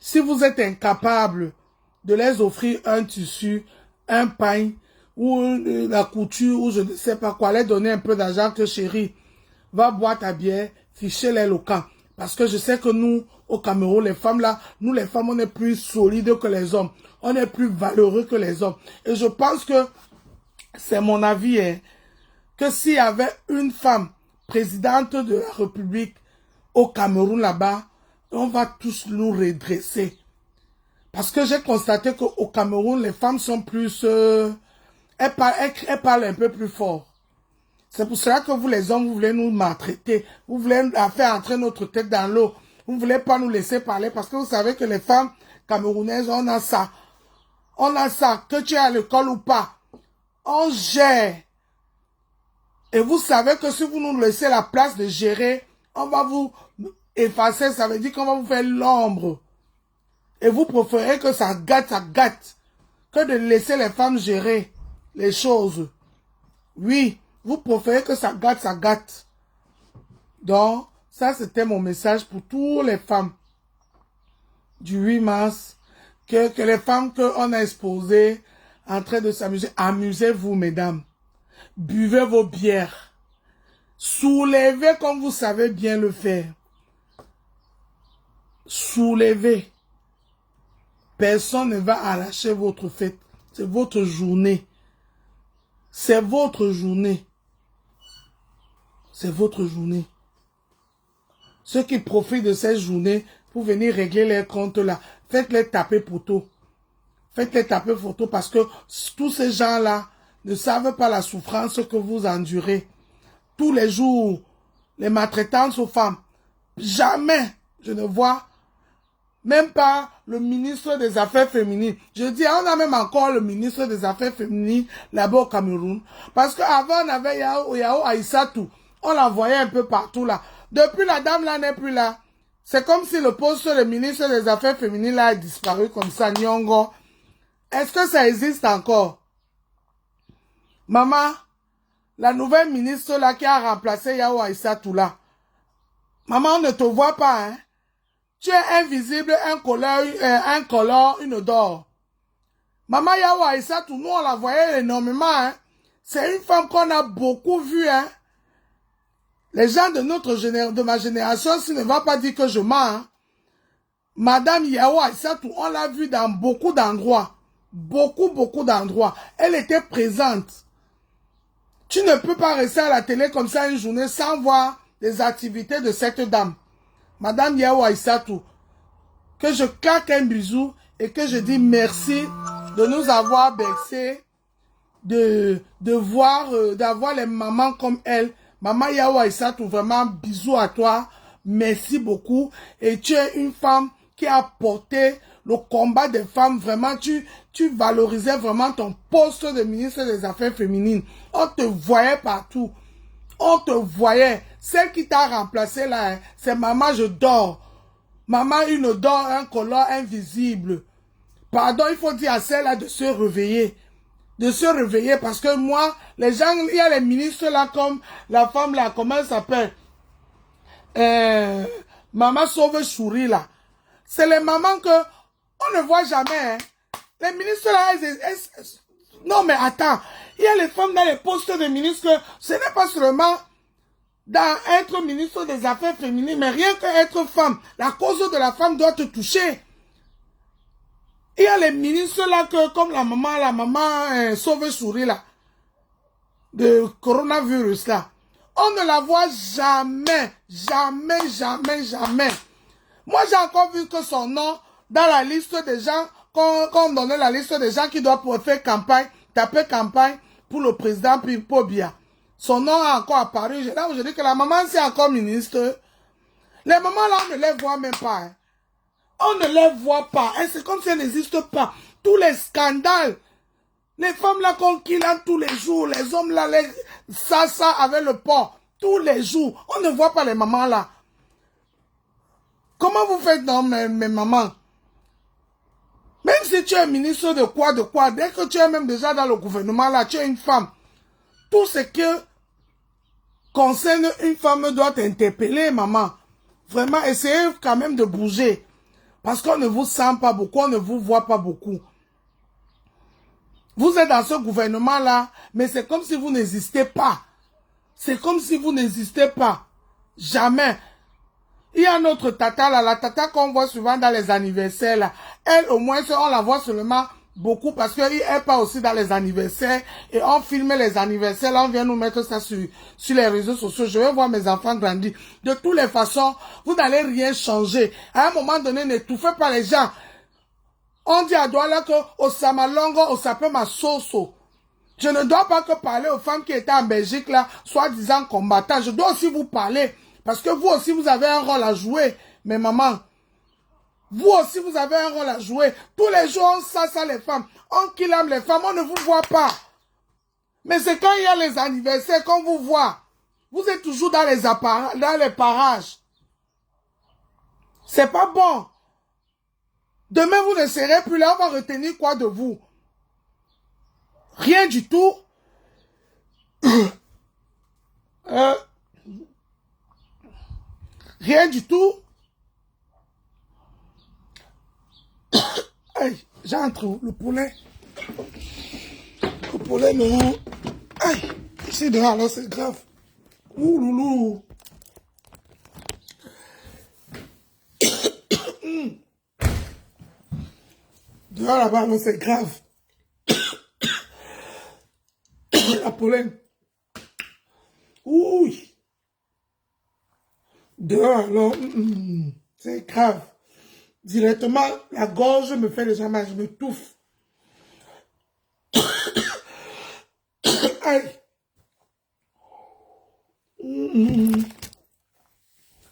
Si vous êtes incapable de les offrir un tissu, un pain, ou la couture, ou je ne sais pas quoi, les donner un peu d'argent que chérie, va boire ta bière, fichez-les le camp. Parce que je sais que nous, au Cameroun, les femmes là, nous les femmes, on est plus solides que les hommes. On est plus valeureux que les hommes. Et je pense que, c'est mon avis, hein, que s'il y avait une femme présidente de la République au Cameroun là-bas, on va tous nous redresser. Parce que j'ai constaté qu'au Cameroun, les femmes sont plus... elles parlent un peu plus fort. C'est pour cela que vous, les hommes, vous voulez nous maltraiter. Vous voulez faire entrer notre tête dans l'eau. Vous ne voulez pas nous laisser parler parce que vous savez que les femmes camerounaises, on a ça. On a ça, que tu es à l'école ou pas. On gère. Et vous savez que si vous nous laissez la place de gérer, on va vous effacer. Ça veut dire qu'on va vous faire l'ombre. Et vous préférez que ça gâte, que de laisser les femmes gérer les choses. Oui, vous préférez que ça gâte. Donc, ça c'était mon message pour toutes les femmes du 8 mars. Que les femmes qu'on a exposées en train de s'amuser, amusez-vous mesdames. Buvez vos bières. Soulevez comme vous savez bien le faire. Soulevez. Personne ne va arracher votre fête. C'est votre journée. C'est votre journée. C'est votre journée. Ceux qui profitent de cette journée pour venir régler les comptes là, faites-les taper poteau. Faites-les taper photo parce que tous ces gens-là ne savent pas la souffrance que vous endurez. Tous les jours, les maltraitances aux femmes. Jamais je ne vois même pas le ministre des Affaires féminines. Je dis, on a même encore le ministre des Affaires féminines là-bas au Cameroun. Parce qu'avant, on avait Yao Aïssatou. On la voyait un peu partout là. Depuis, la dame là n'est plus là. C'est comme si le poste de ministre des Affaires féminines là a disparu comme ça, Nyongo. Est-ce que ça existe encore? Maman, la nouvelle ministre là qui a remplacé Yao Aïssatou là. Maman, on ne te voit pas, hein. Tu es invisible, un color, une odeur. Maman Yao Aïssatou, nous on la voyait énormément, hein. C'est une femme qu'on a beaucoup vue, hein. Les gens de ma génération, s'il ne va pas dire que je mens, hein. Madame Yao Aïssatou, on l'a vue dans beaucoup d'endroits. Beaucoup d'endroits. Elle était présente. Tu ne peux pas rester à la télé comme ça une journée sans voir les activités de cette dame. Madame Yao Aïssatou, que je claque un bisou et que je dis merci de nous avoir bercé, d'avoir les mamans comme elle. Maman Yao Aïssatou, vraiment bisous à toi. Merci beaucoup. Et tu es une femme qui a porté le combat des femmes. Vraiment, tu valorisais vraiment ton poste de ministre des Affaires féminines. On te voyait partout. On te voyait. Celle qui t'a remplacé là, hein, c'est maman, je dors. Maman, une odeur, un color invisible. Pardon, il faut dire à celle-là de se réveiller. De se réveiller parce que moi, les gens, il y a les ministres là comme la femme là, comment elle s'appelle? Maman Sauve Chouri là. C'est les mamans que on ne voit jamais. Hein. Les ministres là, non mais attends, il y a les femmes dans les postes de ministres, ce n'est pas seulement dans être ministre des Affaires féminines, mais rien qu'être femme. La cause de la femme doit te toucher. Il y a les ministres là que, comme la maman Sauve Souris là, de coronavirus là. On ne la voit jamais, jamais. Moi j'ai encore vu que son nom dans la liste des gens, quand on donnait la liste des gens qui doivent faire campagne, taper campagne pour le président Pobia. Son nom a encore apparu. Là où je dis que la maman c'est encore ministre. Les mamans là on ne les voit même pas. Hein. On ne les voit pas. C'est comme si elles n'existent pas. Tous les scandales. Les femmes là qu'on kill tous les jours. Les hommes là, ça avec le porc. Tous les jours. On ne voit pas les mamans là. Comment vous faites dans mes mamans? Même si tu es ministre de quoi, dès que tu es même déjà dans le gouvernement là, tu es une femme. Tout ce que concerne une femme doit t'interpeller, maman. Vraiment, essayez quand même de bouger. Parce qu'on ne vous sent pas beaucoup, on ne vous voit pas beaucoup. Vous êtes dans ce gouvernement-là, mais c'est comme si vous n'existez pas. C'est comme si vous n'existez pas. Jamais. Il y a notre tata là, la tata qu'on voit souvent dans les anniversaires là. Elle, au moins, on la voit seulement beaucoup parce qu'elle part aussi dans les anniversaires et on filme les anniversaires. Là, on vient nous mettre ça sur les réseaux sociaux. Je vais voir mes enfants grandir. De toutes les façons, vous n'allez rien changer. À un moment donné, n'étouffez pas les gens. On dit à Douala que Osama Longo, Osapema Soso. Je ne dois pas que parler aux femmes qui étaient en Belgique là, soi-disant combattants. Je dois aussi vous parler. Parce que vous aussi, vous avez un rôle à jouer. Mais maman, vous aussi, vous avez un rôle à jouer. Tous les jours, on ça les femmes. On kill les femmes, on ne vous voit pas. Mais c'est quand il y a les anniversaires qu'on vous voit. Vous êtes toujours dans les parages. C'est pas bon. Demain, vous ne serez plus là. On va retenir quoi de vous? Rien du tout. Rien du tout. Aïe, j'entre le poulet. Le poulet, non. Aïe, ici dehors, là, c'est grave. Ouh, loulou. Dehors, là-bas, non, c'est grave. La pollen. Ouh. Dehors, alors, c'est grave. Directement, la gorge me fait déjà mal, je me touffe. Aïe.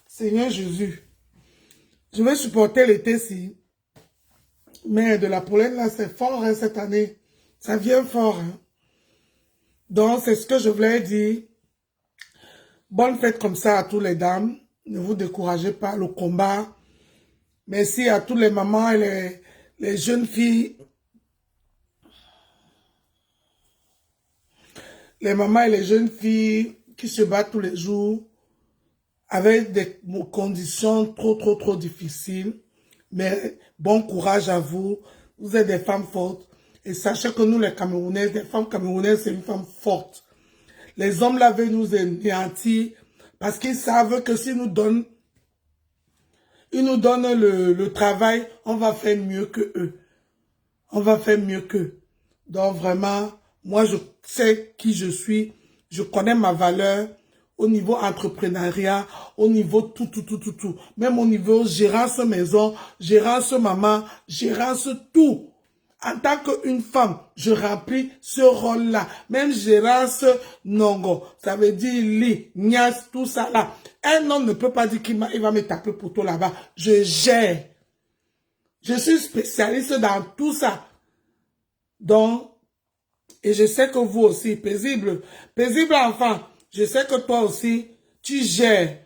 Seigneur Jésus, je vais supporter l'été-ci. Mais de la pollen, là, c'est fort hein, cette année. Ça vient fort. Hein. Donc, c'est ce que je voulais dire. Bonne fête comme ça à toutes les dames. Ne vous découragez pas le combat. Merci à toutes les mamans et les jeunes filles. les mamans et les jeunes filles qui se battent tous les jours avec des conditions trop difficiles. Mais bon courage à vous. Vous êtes des femmes fortes. Et sachez que nous, les Camerounaises, les femmes camerounaises, c'est une femme forte. Les hommes là veulent nous anéantir parce qu'ils savent que s'ils nous donnent, le travail, on va faire mieux que eux. On va faire mieux qu'eux. Donc vraiment, moi je sais qui je suis. Je connais ma valeur au niveau entrepreneuriat, au niveau tout. Même au niveau gérance maison, gérance maman, gérance tout. En tant qu'une femme, je remplis ce rôle-là. Même gérance nongo, ça veut dire lit, nias, tout ça là. Un homme ne peut pas dire qu'il va me taper pour tout là-bas. Je gère. Je suis spécialiste dans tout ça. Donc, et je sais que vous aussi, paisible enfant, je sais que toi aussi, tu gères.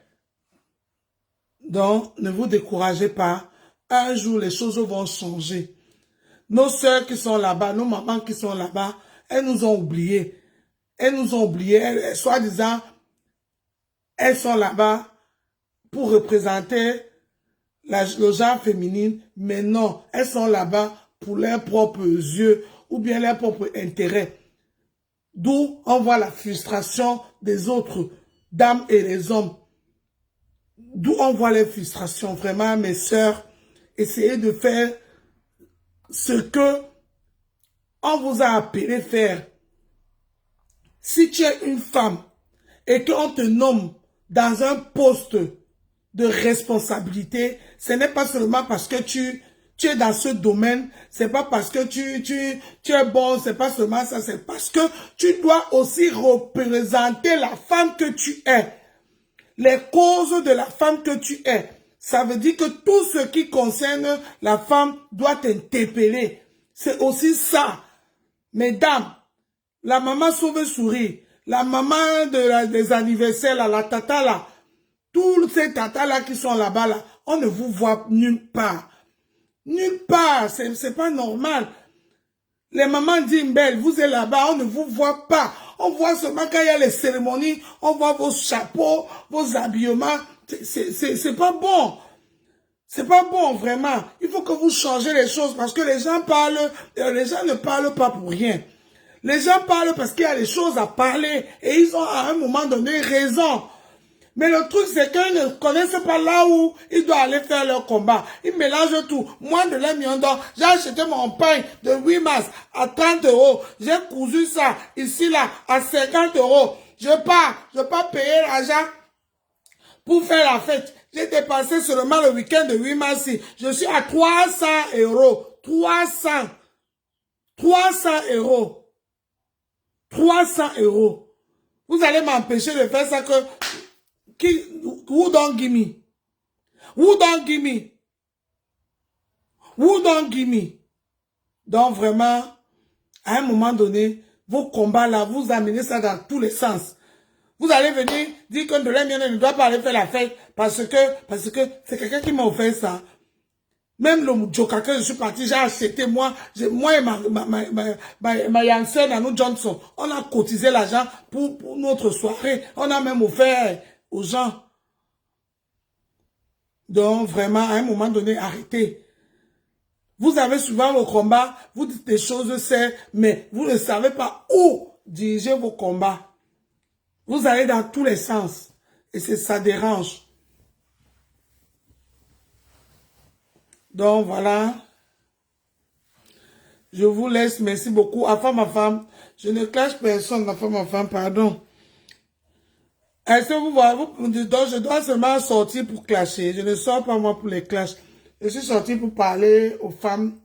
Donc, ne vous découragez pas. Un jour, les choses vont changer. Nos sœurs qui sont là-bas, nos mamans qui sont là-bas, elles nous ont oubliés. Elles nous ont oubliés. Soi-disant, elles sont là-bas pour représenter le genre féminin. Mais non, elles sont là-bas pour leurs propres yeux ou bien leurs propres intérêts. D'où on voit la frustration des autres dames et les hommes. D'où on voit les frustrations. Vraiment, mes sœurs, essayez de faire ce que on vous a appelé faire. Si tu es une femme et qu'on te nomme dans un poste de responsabilité, ce n'est pas seulement parce que tu es dans ce domaine, c'est pas parce que tu es bon, c'est pas seulement ça, c'est parce que tu dois aussi représenter la femme que tu es. Les causes de la femme que tu es. Ça veut dire que tout ce qui concerne la femme doit t'interpeller. C'est aussi ça. Mesdames, la maman sauve-souris, la maman des anniversaires, là, la tata là, tous ces tatas là qui sont là-bas, là, on ne vous voit nulle part. Nulle part, c'est pas normal. Les mamans d'Imbel, vous êtes là-bas, on ne vous voit pas. On voit seulement quand il y a les cérémonies, on voit vos chapeaux, vos habillements. C'est pas bon. C'est pas bon, vraiment. Il faut que vous changez les choses parce que les gens parlent, les gens ne parlent pas pour rien. Les gens parlent parce qu'il y a des choses à parler et ils ont à un moment donné raison. Mais le truc, c'est qu'ils ne connaissent pas là où ils doivent aller faire leur combat. Ils mélangent tout. Moi, de l'amion d'or, j'ai acheté mon pain de 8 mars à 30 €. J'ai cousu ça ici, là, à 50 €. Je pars payer l'argent pour faire la fête. J'ai dépensé seulement le week-end de 8 mars. Je suis à 300 €. 300 €. 300 €. Vous allez m'empêcher de faire ça que... Who don't give me? Who don't give me? Who don't give me? Donc vraiment, à un moment donné, vos combats là, vous amenez ça dans tous les sens. Vous allez venir dire que de l'amienne ne doit pas aller faire la fête parce que c'est quelqu'un qui m'a offert ça. Même le Joka que je suis parti, j'ai acheté moi et ma Yansen à nous Johnson. On a cotisé l'argent pour notre soirée. On a même offert aux gens. Donc, vraiment, à un moment donné, arrêtez. Vous avez souvent vos combats, vous dites des choses saines, mais vous ne savez pas où diriger vos combats. Vous allez dans tous les sens. Et ça dérange. Donc, voilà. Je vous laisse. Merci beaucoup. À ma femme. Je ne clash personne. À ma femme, pardon. Est-ce que vous voyez, je dois seulement sortir pour clasher. Je ne sors pas moi pour les clashs. Je suis sorti pour parler aux femmes.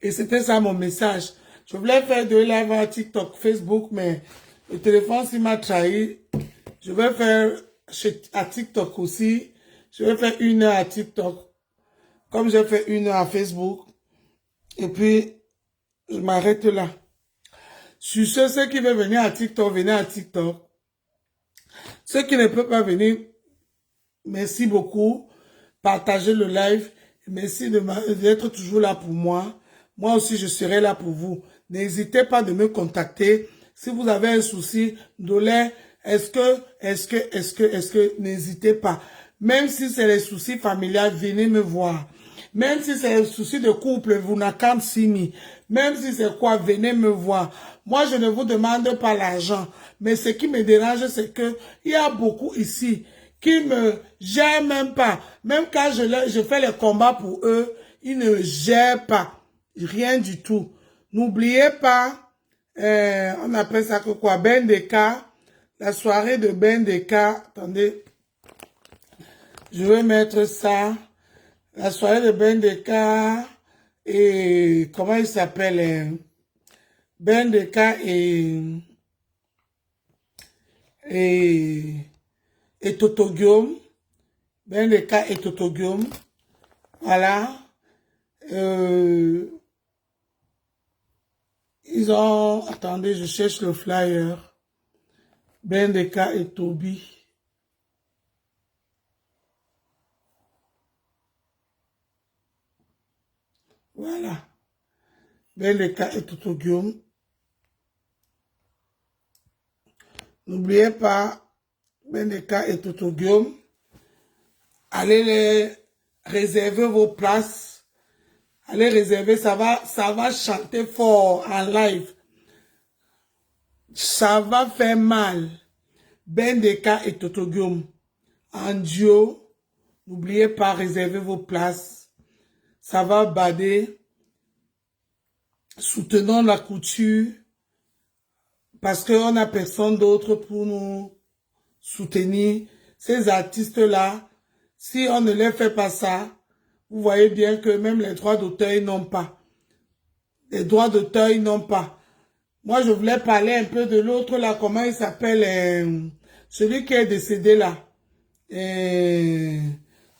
Et c'était ça mon message. Je voulais faire 2 lives à TikTok, Facebook, mais le téléphone s'il m'a trahi. Je vais faire à TikTok aussi. Je vais faire 1 heure à TikTok. Comme j'ai fait 1 heure à Facebook. Et puis, je m'arrête là. Sur ceux qui veulent venir à TikTok, venez à TikTok. Ceux qui ne peuvent pas venir, merci beaucoup. Partagez le live. Merci d'être toujours là pour moi. Moi aussi, je serai là pour vous. N'hésitez pas de me contacter. Si vous avez un souci douleur, est-ce que, n'hésitez pas. Même si c'est les soucis familiaux, venez me voir. Même si c'est les soucis de couple, vous n'avez qu'à me. Même si c'est quoi, venez me voir. Moi, je ne vous demande pas l'argent. Mais ce qui me dérange, c'est que il y a beaucoup ici qui me gèrent même pas. Même quand je fais les combats pour eux, ils ne gèrent pas. Rien du tout. N'oubliez pas, on appelle ça que quoi? Bendeka. La soirée de Bendeka. Attendez. Je vais mettre ça. La soirée de Bendeka. Et comment il s'appelle? Bendeka et Totogium. Bendeka et Totogium. Voilà. Ils ont... Attendez, je cherche le flyer. Bendeka et Toby. Voilà. Bendeka et Totogium. N'oubliez pas, Bendeka et Totogium. Allez les réserver vos places. Allez réserver, ça va chanter fort en live. Ça va faire mal. Bendeka et Totogium. En duo. N'oubliez pas, réserver vos places. Ça va bader. Soutenons la couture. Parce qu'on n'a personne d'autre pour nous soutenir. Ces artistes-là, si on ne les fait pas ça, vous voyez bien que même les droits d'auteur, ils n'ont pas. Les droits d'auteur, ils n'ont pas. Moi, je voulais parler un peu de l'autre là, comment il s'appelle, celui qui est décédé là.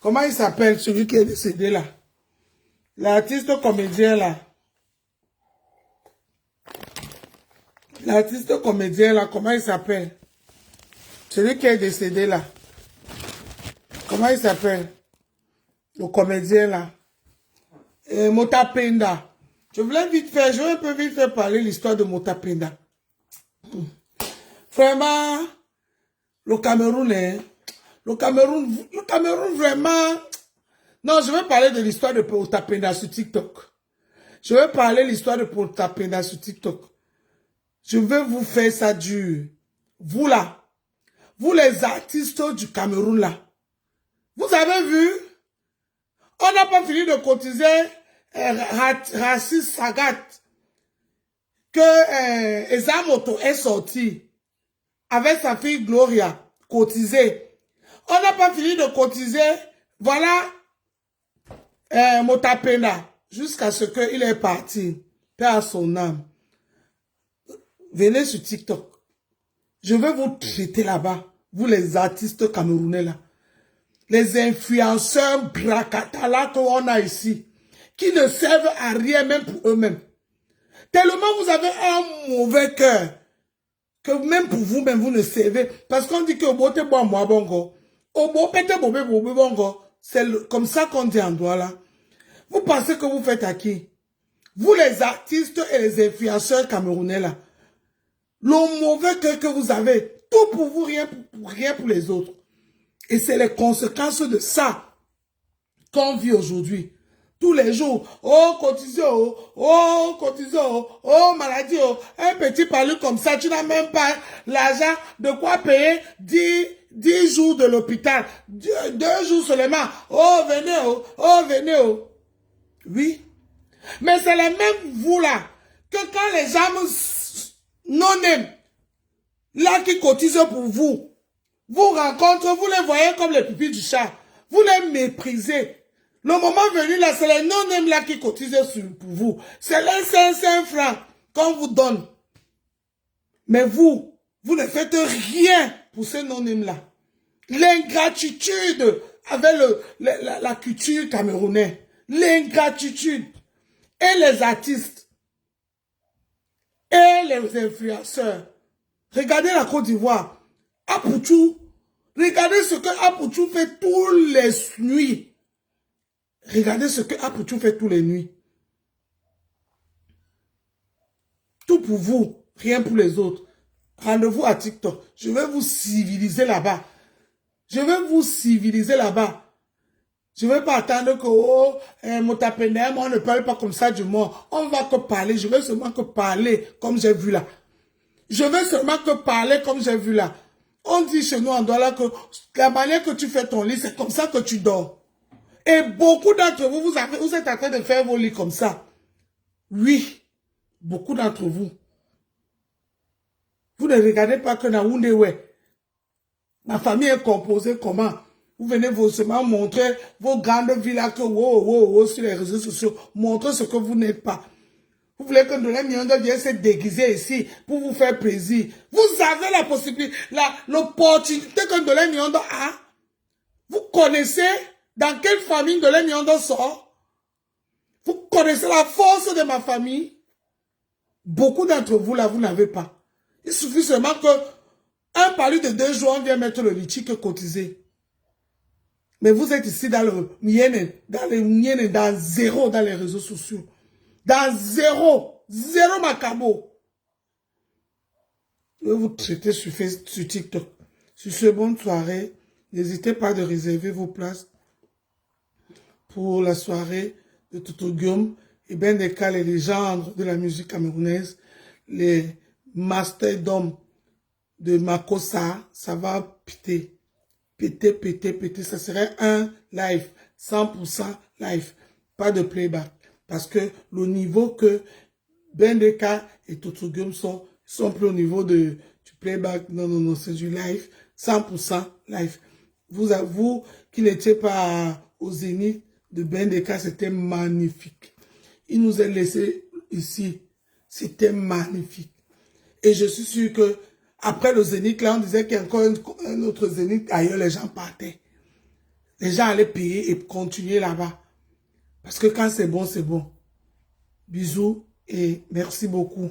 Comment il s'appelle, celui qui est décédé là? L'artiste comédien là. L'artiste comédien là, comment il s'appelle? Celui qui est décédé là. Comment il s'appelle? Le comédien là. Motapenda. Je vais un peu vite faire parler l'histoire de Motapenda. Vraiment, le Cameroun, le Cameroun vraiment... Non, je vais parler de l'histoire de Motapenda sur TikTok. Je vais parler de l'histoire de Motapenda sur TikTok. Je vais vous faire ça dur. Vous là, vous les artistes du Cameroun là, vous avez vu, on n'a pas fini de cotiser Raciste Sagat que Ezamoto est sorti avec sa fille Gloria, cotisé. On n'a pas fini de cotiser, voilà, Motapenda, jusqu'à ce qu'il est parti, paix à son âme. Venez sur TikTok. Je vais vous traiter là-bas, vous les artistes camerounais là. Les influenceurs bracata qu'on a ici, qui ne servent à rien même pour eux-mêmes. Tellement vous avez un mauvais cœur, que même pour vous-même, vous ne servez. Parce qu'on dit que c'est comme ça qu'on dit en Douala. Vous pensez que vous faites à qui? Vous les artistes et les influenceurs camerounais là. Le mauvais cœur que vous avez, tout pour vous, rien pour les autres. Et c'est les conséquences de ça qu'on vit aujourd'hui. Tous les jours, oh cotisé, oh maladie, oh, un petit palu comme ça, tu n'as même pas l'argent de quoi payer 10 jours de l'hôpital, 2 jours seulement. Oh venez, oh. Oui, mais c'est les mêmes vous là, que quand les gens non-aiment, là qui cotisent pour vous, vous rencontrez, vous les voyez comme les pupilles du chat, vous les méprisez. Le moment venu là, c'est les non-aiment là qui cotisent pour vous. C'est les 500 francs qu'on vous donne. Mais vous ne faites rien pour ces non-aiment là. L'ingratitude avec la culture camerounaise. L'ingratitude. Et les artistes. Et les influenceurs. Regardez la Côte d'Ivoire. Apoutou. Regardez ce que Apoutou fait tous les nuits. Regardez ce que Apoutou fait tous les nuits. Tout pour vous, rien pour les autres. Rendez-vous à TikTok. Je vais vous civiliser là-bas. Je vais vous civiliser là-bas. Je ne vais pas attendre que, oh, mon tapénaire, moi, on ne parle pas comme ça du monde. On va que parler. Je vais seulement que parler comme j'ai vu là. Je vais seulement que parler comme j'ai vu là. On dit chez nous en Douala que la manière que tu fais ton lit, c'est comme ça que tu dors. Et beaucoup d'entre vous, vous êtes en train de faire vos lits comme ça. Oui, beaucoup d'entre vous. Vous ne regardez pas que Naoundewe, ma famille est composée comment? Vous venez seulement montrer vos grandes villas que sur les réseaux sociaux. Montrez ce que vous n'êtes pas. Vous voulez que Ndolé Miongo vienne se déguiser ici pour vous faire plaisir. Vous avez la possibilité, l'opportunité que Ndolé Miongo a. Vous connaissez dans quelle famille Ndolé Miongo sort? Vous connaissez la force de ma famille? Beaucoup d'entre vous là, vous n'avez pas. Il suffit seulement que un palu de 2 jours, on vient mettre le litchi que cotiser. Mais vous êtes ici dans le mienne, dans zéro dans les réseaux sociaux. Dans zéro macabo. Je vais vous traiter sur TikTok. Sur ce, bonne soirée. N'hésitez pas de réserver vos places pour la soirée de Toto Guillaume et Ben Deka, les légendes de la musique camerounaise, les masters d'hommes de Makossa, ça va péter. Péter. Ça serait un live, 100% live, pas de playback. Parce que le niveau que Ben Deka et Toto Guillaume sont plus au niveau du playback. Non, c'est du live, 100% live. Vous qui n'étiez pas au Zénith de Ben Deka, c'était magnifique. Il nous a laissé ici. C'était magnifique. Et je suis sûr que après le Zénith, là, on disait qu'il y a encore un autre Zénith. Ailleurs, les gens partaient. Les gens allaient payer et continuer là-bas. Parce que quand c'est bon, c'est bon. Bisous et merci beaucoup.